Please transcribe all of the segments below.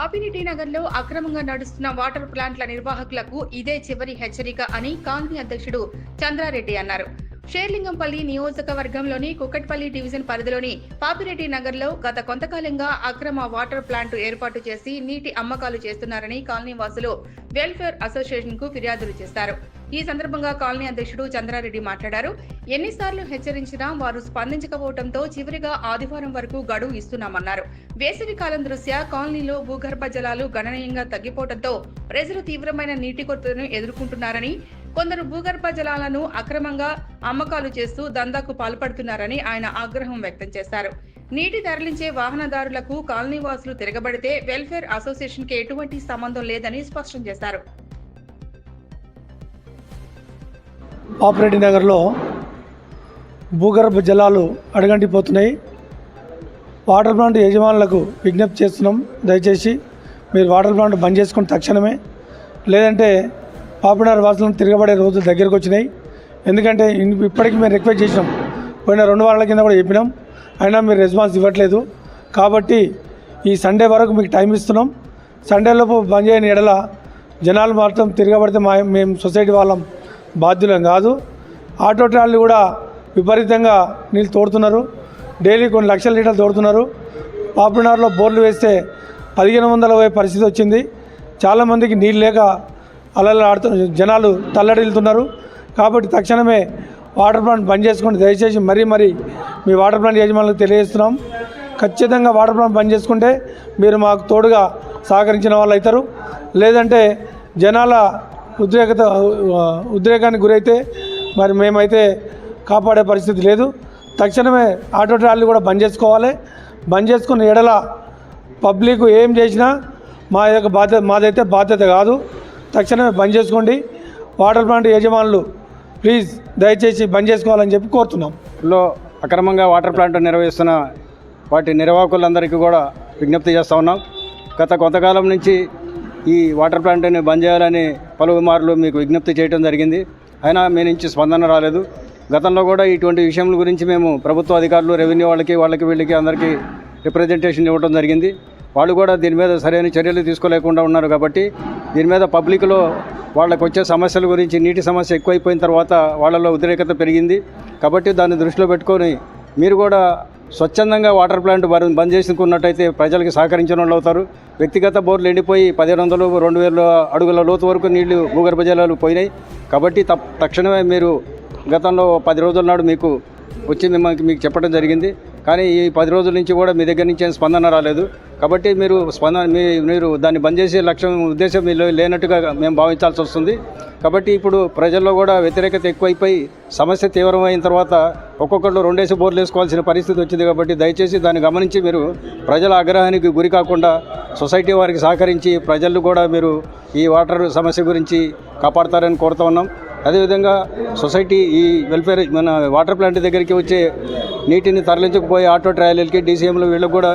పాపిరెడ్డి నగర్లో అక్రమంగా నడుస్తున్న వాటర్ ప్లాంట్ల నిర్వాహకులకు ఇదే చివరి హెచ్చరిక అని కాలనీ అధ్యక్షుడు చంద్రారెడ్డి అన్నారు. షేర్లింగంపల్లి నియోజకవర్గంలోని కుక్కట్పల్లి డివిజన్ పరిధిలోని పాపిరెడ్డి నగర్లో గత కొంతకాలంగా అక్రమ వాటర్ ప్లాంట్ ఏర్పాటు చేసి నీటి అమ్మకాలు చేస్తున్నారని కాలనీ వాసులు వెల్ఫేర్ అసోసియేషన్ కు ఫిర్యాదులు చేశారు. ఈ సందర్భంగా కాలనీ అధ్యక్షుడు చంద్రారెడ్డి మాట్లాడారు. ఎన్నిసార్లు హెచ్చరించినా వారు స్పందించకపోవడంతో చివరిగా ఆదివారం వరకు గడువు ఇస్తున్నామన్నారు. వేసవి కాలం దృష్ట్యా కాలనీలో భూగర్భ జలాలు గణనీయంగా తగ్గిపోవడంతో ప్రజలు తీవ్రమైన నీటి కొరతను ఎదుర్కొంటున్నారని, కొందరు భూగర్భ జలాలను అక్రమంగా అమ్మకాలు చేస్తూ దందాకు పాల్పడుతున్నారని ఆయన ఆగ్రహం వ్యక్తం చేశారు. నీటి తరలించే వాహనదారులకు కాలనీవాసులు తిరగబడితే వెల్ఫేర్ అసోసియేషన్ కి ఎటువంటి సంబంధం లేదని స్పష్టం చేశారు. పాపిరెడ్డి నగర్లో భూగర్భ జలాలు అడగంటిపోతున్నాయి. వాటర్ ప్లాంట్ యజమానులకు విజ్ఞప్తి చేస్తున్నాం, దయచేసి మీరు వాటర్ ప్లాంట్ బంద్ చేసుకుని తక్షణమే, లేదంటే పాపినగర్ వాసులను తిరగబడే రోజులు దగ్గరకు వచ్చినాయి. ఎందుకంటే ఇప్పటికీ మేము రిక్వెస్ట్ చేసినాం, పోయిన 2 వారాల కింద కూడా చెప్పినాం, అయినా మీరు రెస్పాన్స్ ఇవ్వట్లేదు. కాబట్టి ఈ సండే వరకు మీకు టైం ఇస్తున్నాం. సండేలోపు బంద్ చేయని ఎడల జనాలు మాత్రం తిరగబడితే మేము సొసైటీ వాళ్ళం బాధ్యులం కాదు. ఆటో ట్రాలీలు కూడా విపరీతంగా నీళ్ళు తోడుతున్నారు, డైలీ కొన్ని లక్షల లీటర్లు తోడుతున్నారు. పాపినగర్లో బోర్లు వేస్తే 1500 పోయే పరిస్థితి వచ్చింది. చాలామందికి నీళ్ళు లేక అలలు ఆడుతున్న జనాలు తల్లడిల్లుతున్నారు. కాబట్టి తక్షణమే వాటర్ ప్లాంట్ బంద్ చేసుకోండి, దయచేసి మరీ మీ వాటర్ ప్లాంట్ యజమానులకు తెలియజేస్తున్నాం. ఖచ్చితంగా వాటర్ ప్లాంట్ బంద్ చేసుకుంటే మీరు మాకు తోడుగా సహకరించిన వాళ్ళు అవుతారు. లేదంటే జనాల ఉద్రేకానికి గురైతే మరి మేమైతే కాపాడే పరిస్థితి లేదు. తక్షణమే ఆటో ట్రాలీలు కూడా బంద్ చేసుకోవాలి. బంద్ చేసుకున్న ఎడల పబ్లిక్ ఏం చేసినా మాదైతే బాధ్యత కాదు. తక్షణమే బంద్ చేసుకోండి. వాటర్ ప్లాంట్ యజమానులు ప్లీజ్ దయచేసి బంద్ చేసుకోవాలని చెప్పి కోరుతున్నాం. అక్రమంగా వాటర్ ప్లాంట్ నిర్వహిస్తున్న వాటి నిర్వాహకులందరికీ కూడా విజ్ఞప్తి చేస్తూ ఉన్నాం. గత కొంతకాలం నుంచి ఈ వాటర్ ప్లాంట్ని బంద్ చేయాలని పలుమార్లు మీకు విజ్ఞప్తి చేయడం జరిగింది. అయినా మీ నుంచి స్పందన రాలేదు. గతంలో కూడా ఇటువంటి విషయాల గురించి మేము ప్రభుత్వ అధికారులు, రెవెన్యూ వాళ్ళకి వీళ్ళకి అందరికీ రిప్రజెంటేషన్ ఇవ్వడం జరిగింది. వాళ్ళు కూడా దీని మీద సరైన చర్యలు తీసుకోలేకుండా ఉన్నారు. కాబట్టి దీని మీద పబ్లిక్లో వాళ్ళకు వచ్చే సమస్యల గురించి, నీటి సమస్య ఎక్కువైపోయిన తర్వాత వాళ్ళలో వ్యతిరేకత పెరిగింది. కాబట్టి దాన్ని దృష్టిలో పెట్టుకొని మీరు కూడా స్వచ్ఛందంగా వాటర్ ప్లాంట్ బంద్ చేసుకున్నట్టయితే ప్రజలకు సహకరించిన వాళ్ళు అవుతారు. వ్యక్తిగత బోర్లు ఎండిపోయి 1500, 2000 అడుగుల లోతు వరకు నీళ్లు భూగర్భ జలాలు పోయినాయి. కాబట్టి తక్షణమే మీరు గతంలో 10 రోజుల నాడు మీకు వచ్చి మీకు చెప్పడం జరిగింది. కానీ ఈ 10 రోజుల నుంచి కూడా మీ దగ్గర నుంచి స్పందన రాలేదు. కాబట్టి మీరు దాన్ని బంద్ చేసే ఉద్దేశం మీలో లేనట్టుగా మేము భావించాల్సి వస్తుంది. కాబట్టి ఇప్పుడు ప్రజల్లో కూడా వ్యతిరేకత ఎక్కువైపోయి సమస్య తీవ్రమైన తర్వాత ఒక్కొక్కళ్ళు 2 బోర్లు వేసుకోవాల్సిన పరిస్థితి వచ్చింది. కాబట్టి దయచేసి దాన్ని గమనించి మీరు ప్రజల ఆగ్రహానికి గురి కాకుండా సొసైటీ వారికి సహకరించి ప్రజలు కూడా మీరు ఈ వాటర్ సమస్య గురించి కాపాడతారని కోరుతా ఉన్నాం. అదేవిధంగా సొసైటీ ఈ వెల్ఫేర్ మన వాటర్ ప్లాంట్ దగ్గరికి వచ్చే నీటిని తరలించకపోయే ఆటో ట్రాలీలకి, డీసీఎంలు వీళ్ళకి కూడా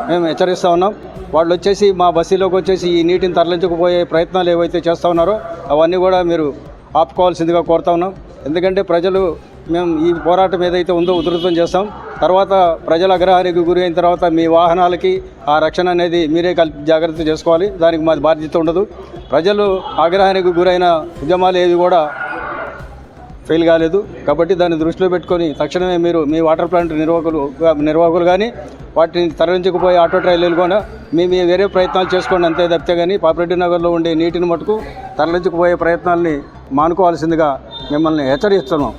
మేము హెచ్చరిస్తూ ఉన్నాం. వాళ్ళు వచ్చేసి మా బస్సులోకి వచ్చేసి ఈ నీటిని తరలించకపోయే ప్రయత్నాలు ఏవైతే చేస్తూ ఉన్నారో అవన్నీ కూడా మీరు ఆపుకోవాల్సిందిగా కోరుతా ఉన్నాం. ఎందుకంటే మేము ఈ పోరాటం ఏదైతే ఉందో ఉధృతం చేస్తాం. తర్వాత ప్రజల ఆగ్రహానికి గురి అయిన తర్వాత మీ వాహనాలకి ఆ రక్షణ అనేది మీరే జాగ్రత్త చేసుకోవాలి. దానికి మాది బాధ్యత ఉండదు. ప్రజలు ఆగ్రహానికి గురైన ఉద్యమాలు ఏవి కూడా ఫెయిల్ కాలేదు. కాబట్టి దాన్ని దృష్టిలో పెట్టుకొని తక్షణమే మీరు మీ వాటర్ ప్లాంట్ నిర్వాహకులు కానీ వాటిని తరలించకపోయే ఆటో ట్రాలీలు కూడా మీ వేరే ప్రయత్నాలు చేసుకోండి, అంతే తప్పితే. కానీ పాపిరెడ్డి నగర్లో ఉండే నీటిని మటుకు తరలించకపోయే ప్రయత్నాలని మానుకోవాల్సిందిగా మిమ్మల్ని హెచ్చరిస్తున్నాం.